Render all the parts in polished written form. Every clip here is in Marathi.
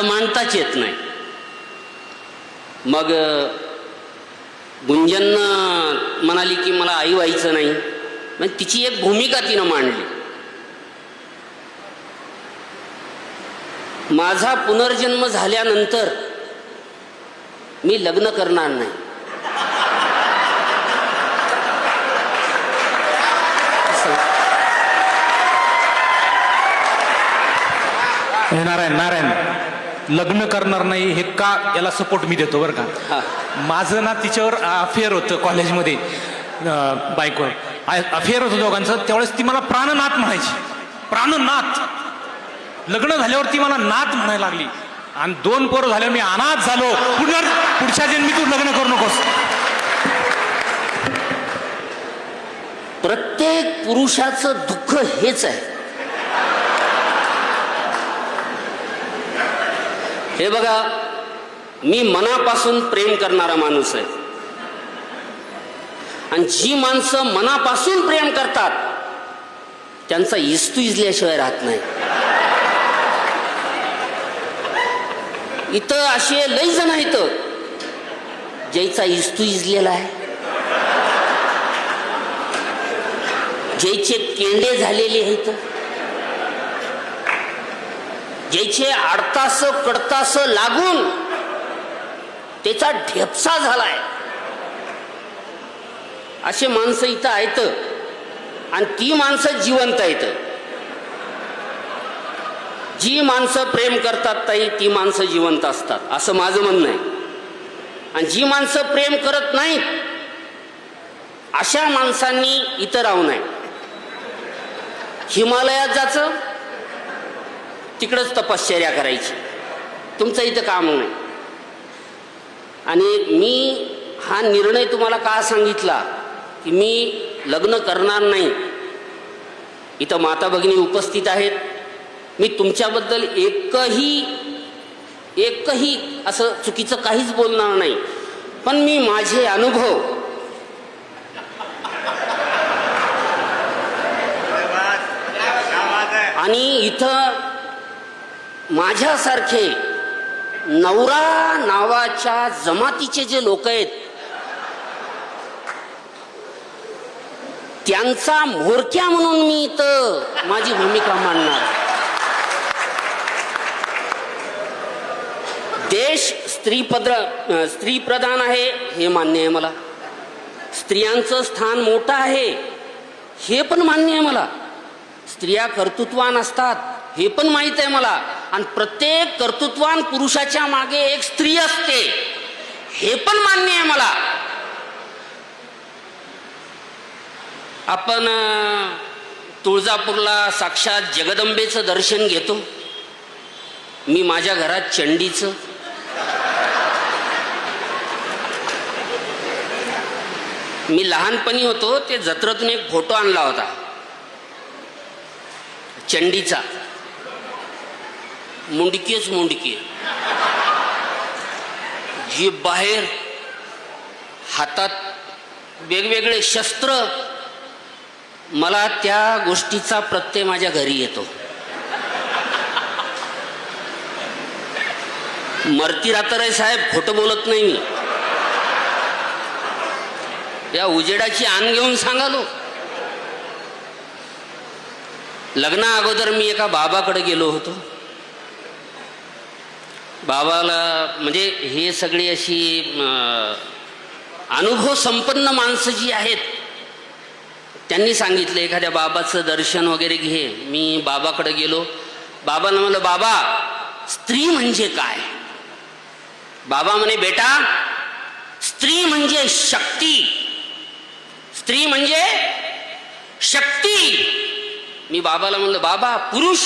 मांडताच येत नाही. मग गुंजन म्हणाली की मला आई व्हायचं नाही. मग तिची एक भूमिका तिनं मांडली. माझा पुनर्जन्म झाल्यानंतर मी लग्न करणार नाही. नारायण नारायण लग्न करणार नाही हे का याला सपोर्ट मी देतो बरं का. माझं ना तिच्यावर अफेअर होतं कॉलेजमध्ये, बायकोवर अफेअर होतं दोघांचं. त्यावेळेस ती मला प्राणनाथ म्हणायची, प्राणनाथ. लग्न झाल्यावर ती मला नाथ म्हणायला लागली आणि 2 पोरं झाल्यावर मी अनाथ झालो. पुढच्या जन्मी तू लग्न करू नकोस. प्रत्येक पुरुषाचं दुःख हेच आहे. हे बघा, मी मनापासून प्रेम करणारा माणूस आहे आणि जी माणसं मनापासून प्रेम करतात त्यांचा इस्तू इजल्याशिवाय राहत नाही. इथं असे लई जण आहेत ज्याचा इस्तू इजलेला आहे, ज्याचे केंडे झालेले आहेत, ज्याचे आडतास कडतास लागून त्याचा ढेपसा झालाय. असे माणसं इथं आहेत आणि ती माणसं जिवंत आहेत. जी माणसं प्रेम करतात ताई ती माणसं जिवंत असतात असं माझं म्हणणं आहे. आणि जी माणसं प्रेम करत नाहीत अशा माणसांनी इथं राहू नये. हिमालयात जायचं, तिकडंच तपश्चर्या करायची, तुमचं इथं काम नाही. आणि मी हा निर्णय तुम्हाला का सांगितला की मी लग्न करणार नाही. इथं माता भगिनी उपस्थित आहेत. मी तुमच्याबद्दल एकही असं चुकीचं काहीच बोलणार नाही. पण मी माझे अनुभव आणि इथं माझ्यासारखे नवरा नावाच्या जमातीचे जे लोक आहेत त्यांचा म्होरक्या म्हणून मी इथं माझी भूमिका मांडणार. देश स्त्रीप्रधान आहे हे मान्य आहे मला. स्त्रियांचं स्थान मोठं आहे हे पण मान्य आहे मला. स्त्रिया कर्तृत्वान असतात हे पण माहीत आहे मला. आणि प्रत्येक कर्तृत्वान पुरुषाच्या मागे एक स्त्री असते हे पण मान्य आहे मला. आपण तुळजापूरला साक्षात जगदंबेचं दर्शन घेतो. मी माझ्या घरात चंडीचं, मी लहानपणी होतो ते जत्रेतून एक फोटो आणला होता चंडीचा. मुंडकीच मुंडकी, जीभ बाहेर, हातात वेगवेगळे शस्त्र. मला त्या गोष्टीचा प्रत्यय माझ्या घरी येतो. मरती राहतर आहे साहेब, खोटं बोलत नाही मी. या उजेडाची आण घेऊन सांगालो. लग्ना अगोदर मी एका बाबाकडे गेलो होतो. बाबाला म्हणजे हे सगळी अशी अनुभव संपन्न माणसं जी आहेत त्यांनी सांगितलं एखाद्या बाबाचं दर्शन वगैरे घे. मी बाबाकडे गेलो. बाबांना म्हणलं बाबा स्त्री म्हणजे काय. बाबा म्हणे बेटा स्त्री म्हणजे शक्ती, स्त्री म्हणजे शक्ती. मी बाबाला म्हणलं बाबा पुरुष.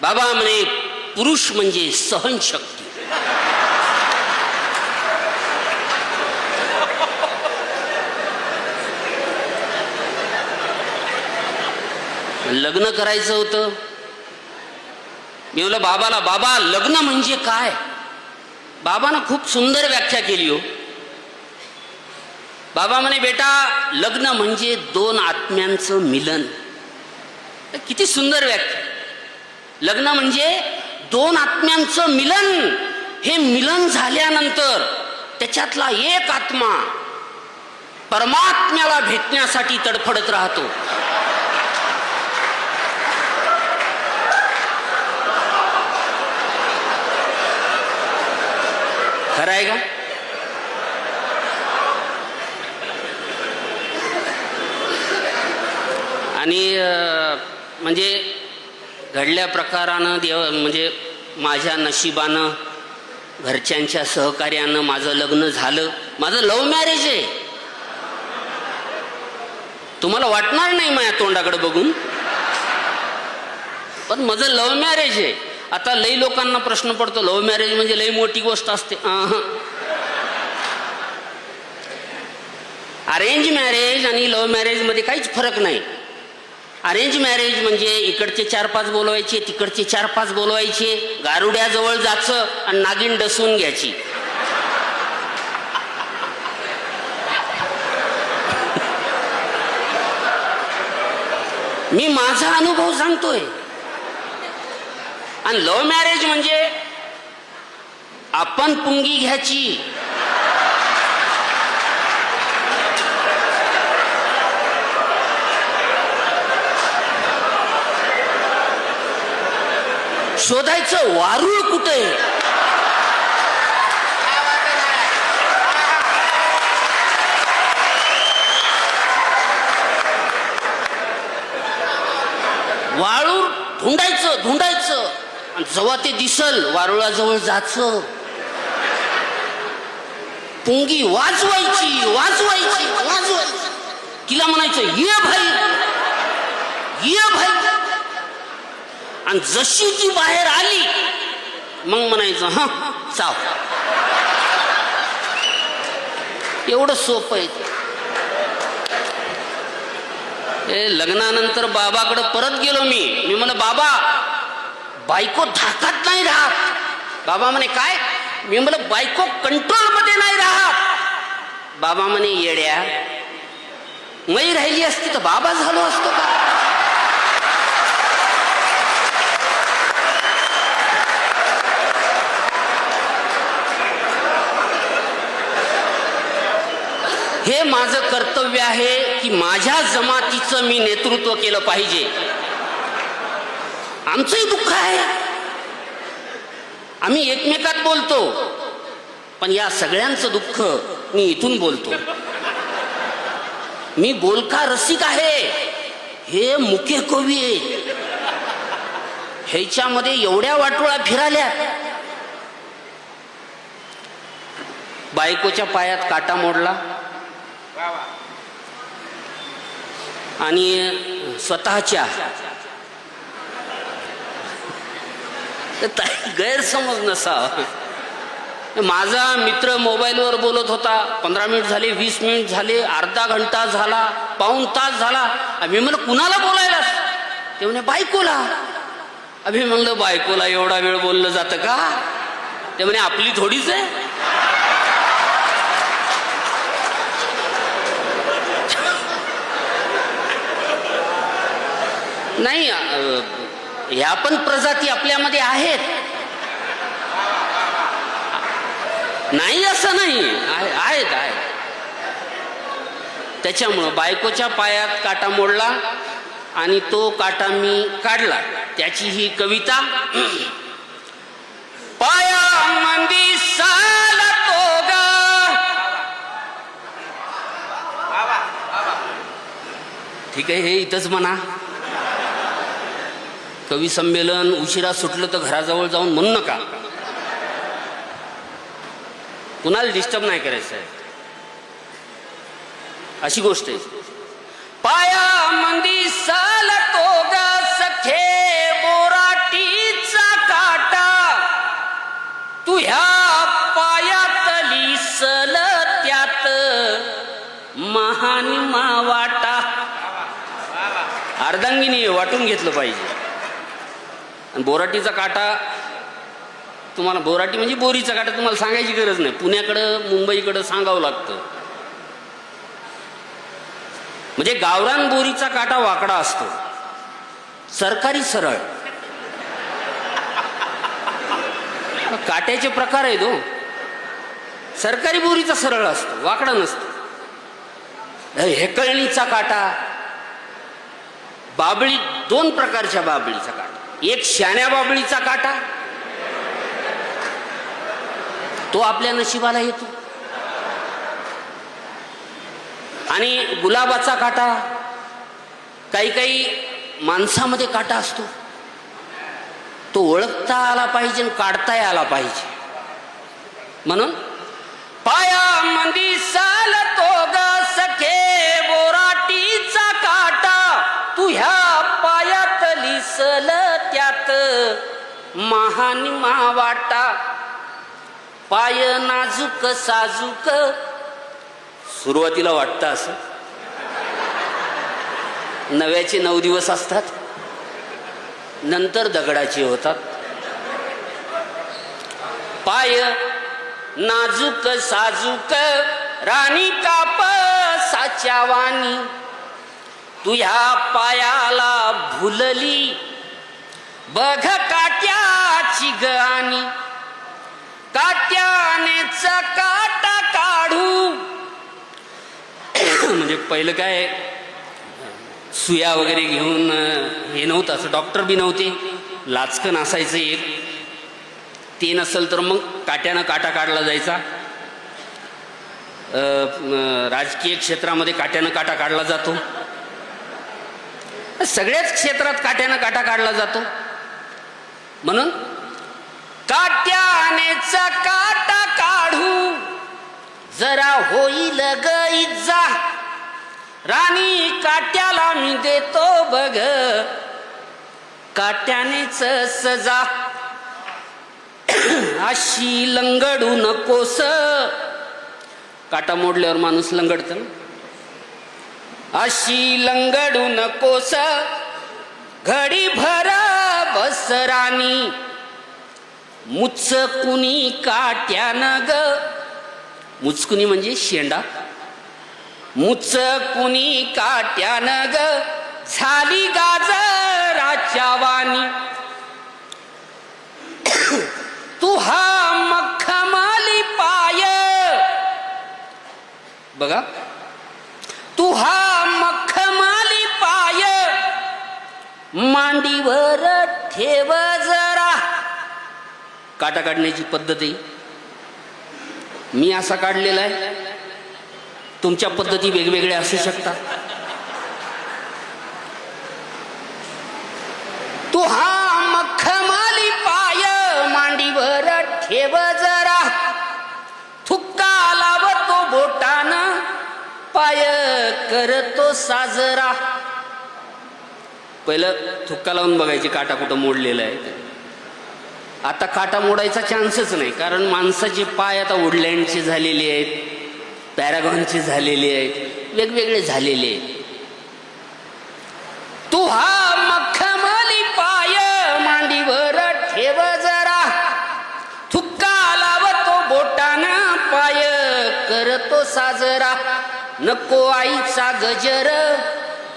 बाबा म्हणे पुरुष म्हणजे सहनशक्ती. लग्न करायचं होतं. मी म्हणलं बाबाला बाबा लग्न म्हणजे काय. बाबानं खूप सुंदर व्याख्या केली हो. बाबा म्हणे बेटा लग्न म्हणजे 2 आत्म्यांचं मिलन. किती सुंदर व्याख्या. लग्न म्हणजे दोन आत्म्यांचं मिलन, हे मिलन झाल्यानंतर त्याच्यातला एक आत्मा परमात्म्याला भेटण्यासाठी तडफडत राहतो. खरं आहे का? आणि म्हणजे घडल्या प्रकारानं म्हणजे माझ्या नशिबानं, घरच्यांच्या सहकार्यानं माझं लग्न झालं. माझं लव्ह मॅरेज आहे. तुम्हाला वाटणार नाही माझ्या तोंडाकडे बघून, पण माझं लव्ह मॅरेज आहे. आता लई लोकांना प्रश्न पडतो, लव्ह मॅरेज म्हणजे लई मोठी गोष्ट असते. अरेंज मॅरेज आणि लव्ह मॅरेज मध्ये काहीच फरक नाही. अरेंज मॅरेज म्हणजे इकडचे 4-5 बोलवायचे, तिकडचे 4-5 बोलवायचे, गारुड्याजवळ जायचं आणि नागिन डसून घ्यायची. मी माझा अनुभव सांगतोय. आणि लव्ह मॅरेज म्हणजे आपण पुंगी घ्यायची, शोधायचं वारूळ कुठे. वारूळ ढुंढायचं आणि जेव्हा ते दिसल वारुळाजवळ जायचं, पुंगी वाजवायची. तिला म्हणायचं ये भाई. आणि जशी ती बाहेर आली मग म्हणायचं हा चाव. एवढं सोपं आहे. लग्नानंतर बाबाकडे परत गेलो मी म्हणलं बाबा, बायको धाकात नाही राहत. बाबा म्हणे काय? मी म्हणलं बायको कंट्रोल मध्ये नाही राहत. बाबा म्हणे येड्या, मै राहिली असती तर बाबा झालो असतो का? हे माझं कर्तव्य आहे की माझ्या जमातीचं मी नेतृत्व केलं पाहिजे. आमचंही दुःख आहे, आम्ही एकमेकात बोलतो, पण या सगळ्यांचं दुःख मी इथून बोलतो. मी बोलका रसिक आहे, हे मुके कवी आहेत. ह्याच्यामध्ये एवढ्या वाटोळा फिराल्या. बायकोच्या पायात काटा मोडला आणि स्वतःच्या गैरसमज नसावा. माझा मित्र मोबाईलवर बोलत होता, 15 मिनिट झाले, 20 मिनिट झाले, अर्धा घंटा झाला, पाऊण तास झाला. मी म्हणलं कुणाला बोलायलास? ते म्हणे बायकोला. अभि म्हणलं बायकोला एवढा वेळ बोललं जातं का? ते म्हणे आपली थोडीच आहे. नाही, ह्या पण प्रजाती आपल्यामध्ये आहेत, नाही असं नाही, आहेत. त्याच्यामुळं बायकोच्या पायात काटा मोडला आणि तो काटा मी काढला. त्याची ही कविता. पाया मंदी साला तोगा, ठीक आहे, हे इथंच म्हणा. कवी संमेलन उशिरा सुटलं तर घराजवळ जाऊन म्हणू नका, कुणाला डिस्टर्ब नाही करायचं आहे, अशी गोष्ट आहे. पाया मंदी साल तोगा सखे बोराटीचा काटा, तू ह्या पायातली सल त्यात महानिमा वाटा. अर्धांगिनी वाटून घेतलं पाहिजे. आणि बोराटीचा काटा, तुम्हाला बोराटी म्हणजे बोरीचा काटा तुम्हाला सांगायची गरज नाही. पुण्याकडं मुंबईकडं सांगावं लागतं. म्हणजे गावरान बोरीचा काटा वाकडा असतो, सरकारी सरळ. काट्याचे प्रकार आहेत हो. सरकारी बोरीचा सरळ असतो, वाकडा नसतो. हेकळणीचा काटा, बाबळी, 2 प्रकारच्या बाबळीचा काटा. एक शाण्या बाबळीचा काटा, तो आपल्या नशिबाला येतो. आणि गुलाबाचा काटा, काही काही माणसामध्ये काटा असतो, तो ओळखता आला पाहिजे आणि काढता आला पाहिजे. म्हणून पाया मंदी चालतो ग सखे बोराटीचा काटा, तू ह्या पायातली सल त्यात महानिमा वाटा. पाय नाजूक साजूक, सुरुवातीला वाटतं असं, नव्याचे 9 दिवस असतात, नंतर दगडाचे होतात. पाय नाजूक साजूक राणी कापसाच्या वाणी, तू ह्या पायाला भुलली बघ काट्याची गाणी. काट्यानेच काटा काढू, म्हणजे पहिलं काय सुया वगैरे घेऊन हे नव्हतं, असं डॉक्टर बी नव्हते. लाचकन असायचं एक, ते नसेल तर मग काट्यानं काटा काढला जायचा. राजकीय क्षेत्रामध्ये काट्यानं काटा काढला जातो, सगळ्याच क्षेत्रात काट्यानं काटा काढला जातो. म्हणून काट्यानेच काटा काढू, जरा होईल ग इज्जा, राणी काट्याला मी देतो बघ काट्यानेच सजा. अशी लंगडू नकोस, काटा मोडल्यावर माणूस लंगडत ना. अशी लंगडू नकोस, घडी भर बस राणी, मुचकुनी काट्यानं ग, मुचकुनी म्हणजे शेंडा, मुचकुनी काट्यानं ग झाली गाजराच्या वाणी. तू हा मखमाली पाय, बघा, तू हा मखमाली पाय मांडीवर ठेव जरा. काटा काढण्याची पद्धत आहे, मी असा काढलेला आहे, तुमच्या पद्धती वेगवेगळ्या असू शकतात. तू हा मखमाली पाय मांडीवर ठेव जरा, थुक्का लावतो बोटानं पाय करतो साजरा. पहिलं थुक्का लावून बघायची काटा कुठं मोडलेला आहे. आता काटा मोडायचा चान्सच नाही, कारण माणसाचे पाय आता वुडलँडचे झालेले आहेत, पॅरागॉनचे झालेले आहेत, वेगवेगळे झालेले आहेत. तू हा मखमली पाय मांडीवर ठेव जरा, थुक्का लावतो बोटानं पाय करतो साजरा. नको आईचा गजर,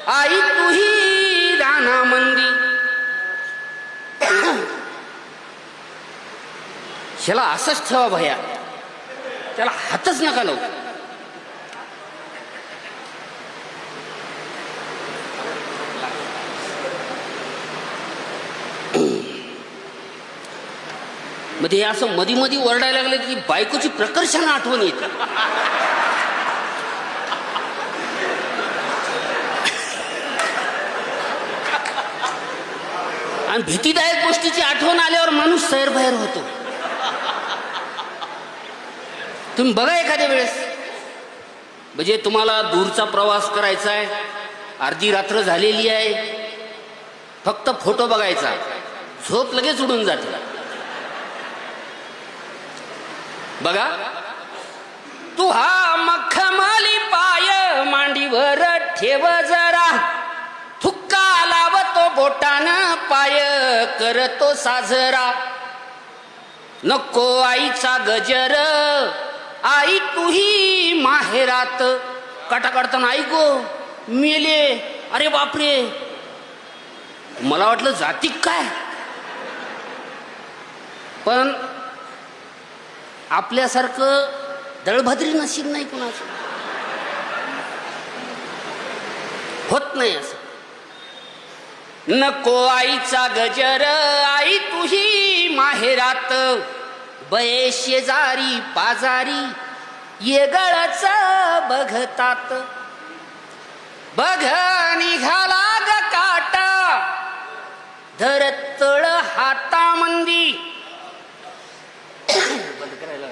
आई तुही राणा मंदी. ह्याला असंच ठेवा भया, त्याला हातच नका लावू. मध्ये असं मधी मधी ओरडायला लागलं की बायकोची प्रकर्षानं आठवण येते. आणि भीतीदायक गोष्टीची आठवण आल्यावर माणूस सैरभैर होतो. तुम्ही बघा एखाद्या वेळेस, म्हणजे तुम्हाला दूरचा प्रवास करायचा आहे, अर्धी रात्र झालेली आहे, फक्त फोटो बघायचा, झोप लगेच उडून जाते. बघा, तू हा मखमाली पाय मांडीवर ठेव जरा, थुक्का लावतो बोटानं पाय करतो साजरा. नको आईचा गजर, आई तुही माहेरात. काटा काढताना आई गो मेले, अरे बापरे, मला वाटलं जाती काय. पण आपल्यासारखं दळभद्री नशीब नाही कुणाचं, होत नाही असं. नको आईचा गजर आई तुही माहेरात, बये शेजारी पाजारी येगळच बघतात. बघ निघाला ग काटा धरतळ हातामंदी. बंद करायला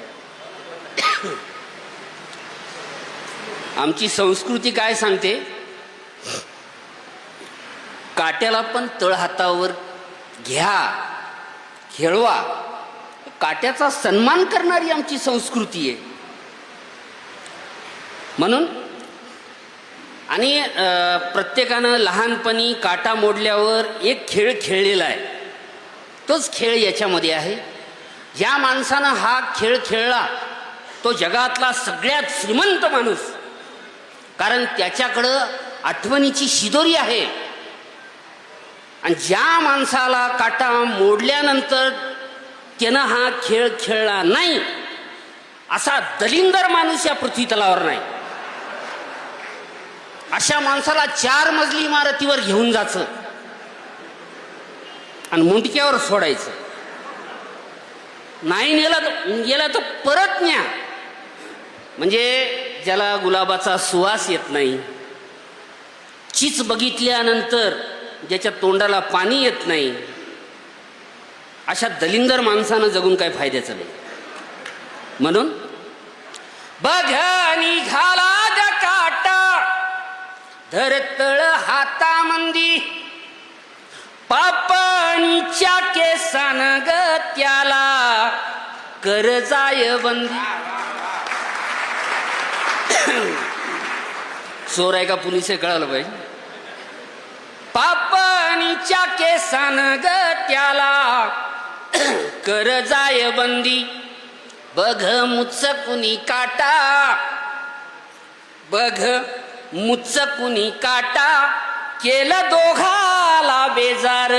आमची संस्कृती काय सांगते, काट्याला पण तळ हातावर घ्या, खेळवा. काट्याचा सन्मान करणारी आमची संस्कृती आहे. म्हणून आणि प्रत्येकानं लहानपणी काटा मोडल्यावर एक खेळ खेळलेला आहे, तोच खेळ याच्यामध्ये आहे. ज्या माणसानं हा खेळ खेळला तो जगातला सगळ्यात श्रीमंत माणूस, कारण त्याच्याकडं आठवणीची शिदोरी आहे. आणि ज्या माणसाला काटा मोडल्यानंतर त्यानं हा खेळ खेळला नाही, असा दलिंदर माणूस या पृथ्वी तलावर नाही. अशा माणसाला 4 मजली इमारतीवर घेऊन जायचं आणि मुंडक्यावर सोडायचं. नाही गेला तर परत न्या. म्हणजे ज्याला गुलाबाचा सुवास येत नाही, चीच बघितल्यानंतर ज्याच्या तोंडाला पाणी येत नाही, अशा दलिंदर माणसानं जगून काय फायद्याचं नाही. म्हणून बघ निघाला ग काटा धरतळ हातामंदी, पापणीच्या केसान ग त्याला कर जाय बंदी. चोर आहे का पोलीस आहे कळालं पाहिजे. पापणीच्या केसान ग त्याला कर जाय बंदी. बघ मुचकुनी काटा, बघ मुचकुनी काटा केलं दोघाला बेजार.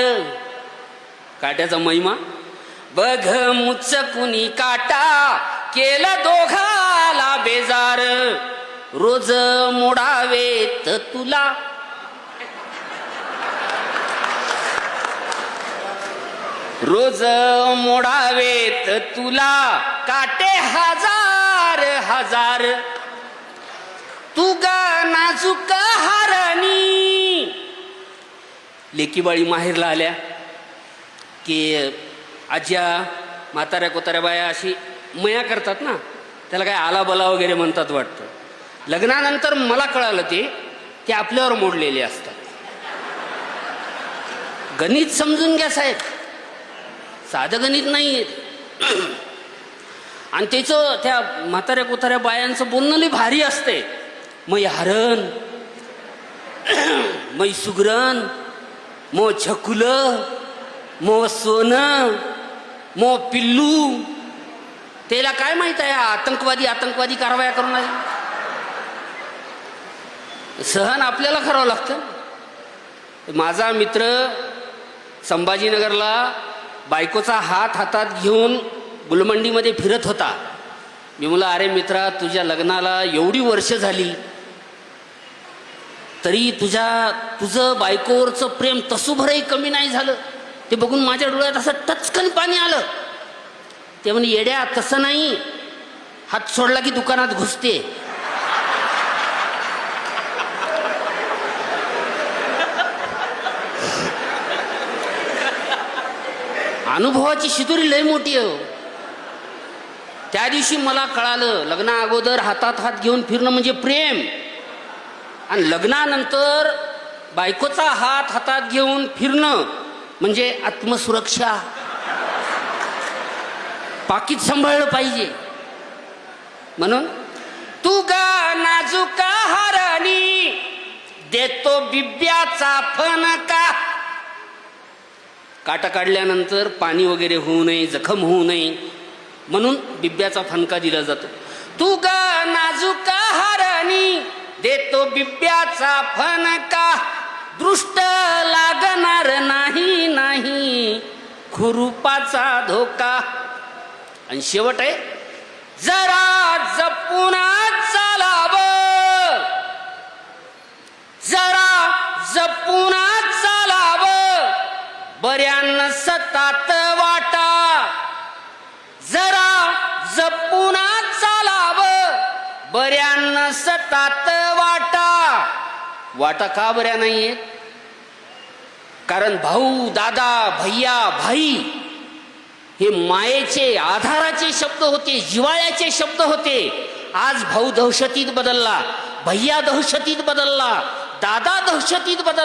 काट्याचा महिमा. बघ मुचकुनी काटा केलं दोघाला बेजार. रोज मोडावेत तुला, रोज मोडावेत तुला काटे हजार हजार. तू ग नाजूक हारणी. लेकीबाळी माहेरला आल्या की आज्या म्हाताऱ्या कोताऱ्या बाया अशी मया करतात ना, त्याला काय आला बला वगैरे म्हणतात वाटतं. लग्नानंतर मला कळालं ते आपल्यावर मोडलेले असतात. गणित समजून घ्या साहेब, साधं गणित नाही. आणि त्याचं त्या म्हाताऱ्या कोताऱ्या बायांचं बोलणं लई भारी असते. मै हरण, मै सुगरण, मो छकुल, मो सोनं, मो पिल्लू. त्याला काय माहित आहे आतंकवादी कारवाया करून आले. सहन आपल्याला करावं लागतं. माझा मित्र संभाजीनगरला बायकोचा हात हातात घेऊन गुलमंडीमध्ये फिरत होता. मी म्हणलं, अरे मित्रा, तुझ्या लग्नाला एवढी वर्ष झाली तरी तुझं बायकोवरचं प्रेम तसूभरही कमी नाही झालं. ते बघून माझ्या डोळ्यात असं टचकन पाणी आलं. ते म्हणजे येड्या, तसं नाही, हात सोडला की दुकानात घुसते. अनुभवाची शिदोरी लय मोठी आहे. त्या दिवशी मला कळालं, लग्ना अगोदर हातात हात घेऊन फिरणं म्हणजे प्रेम, आणि लग्नानंतर बायकोचा हात हातात घेऊन फिरणं म्हणजे आत्मसुरक्षा. पाकीट सांभाळलं पाहिजे. म्हणून तू गा नाजूक हारणी देतो बिब्याचा फणका. काटा काढल्यानंतर पाणी वगैरे होऊ नये, जखम होऊ नये म्हणून बिब्याचा फणका दिला जातो. तू गा नाजूक हारणी देतो बिब्याचा फणका. दृष्ट लागणार नाही नाही खुरुपाचा धोका. आणि शेवट आहे जरा जपून चालावं, जरा जपून चालावं, बऱ्यानं सतात वाटा, जरा जपून चालावं, बऱ्यानं सतात वाटा. वाटा का बऱ्या नाहीयेत? कारण भाऊ, दादा, भैया, भाई हे मायेचे, आधाराचे शब्द होते, जिव्हाळ्याचे शब्द होते. आज भाऊ दहशतीत बदलला, भैया दहशतीत बदलला, दादा दहशतीत बदलला.